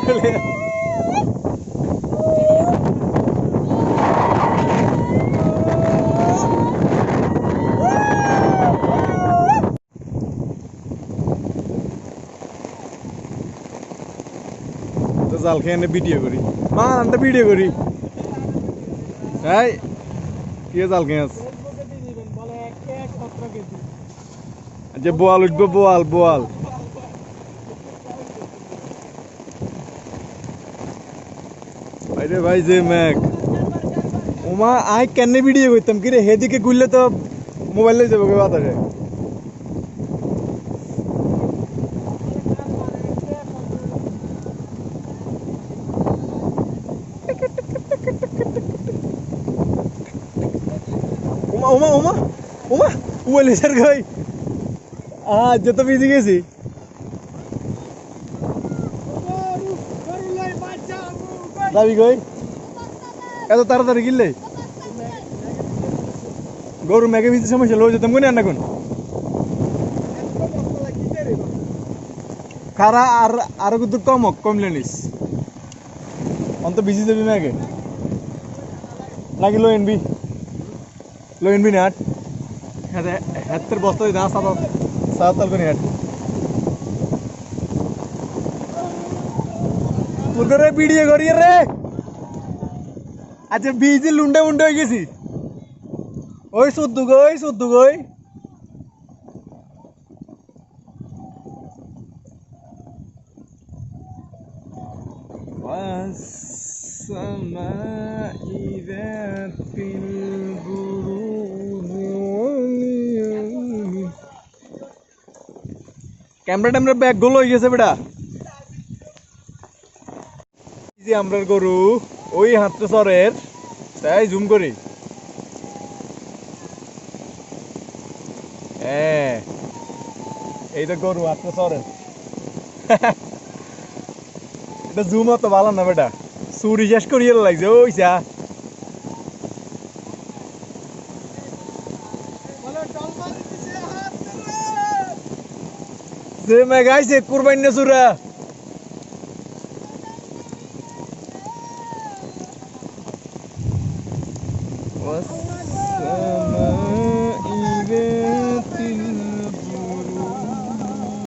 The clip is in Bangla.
তো জাল খেয়ে ভিডিও করি মা আনটা ভিডিও করি এই কে জাল খেয়ে আছে যে বোয়াল উঠবো বোয়াল বোয়াল আরে ভাই যে ম্যাক ওমা আই কেন ভিডিও করতাম কি রে হেদিকে ঘুরলে তো মোবাইল লই যাবো বাতাসে ওমা ওমা ওমা ওমা ওলে স্যার গাই আজ তো ভিজে গেছি যাবি কই এত তাড়াতাড়ি গিললে গরু মেঘে ভিজে সমস্যা লই যেতাম কোন না কোন খারা আর আর কিন্তু কমলে নিস অন্ত ভিজে যাবি মেঘে নাকি লো এনবি না হাতের বস্তা না সাতাল করে হাট তোর ভিডিও করি রে আচ্ছা ভিজে লুন্ডা মুন্ডা হয়ে গেছি ওই শুদ্ধ গই ক্যামেরা ব্যাগ গুলো হয়ে গেছে বেটা যে আমরা গরু ওই হাতে সরের তাই জুম করি হ্যাঁ এই তো গরু হাতে সরের এটা জুম তো ভালো না বেটা চুরি শেষ করিয়ে লাগছে ওইসা যে মেঘ আইছে কুরবানি চূড়া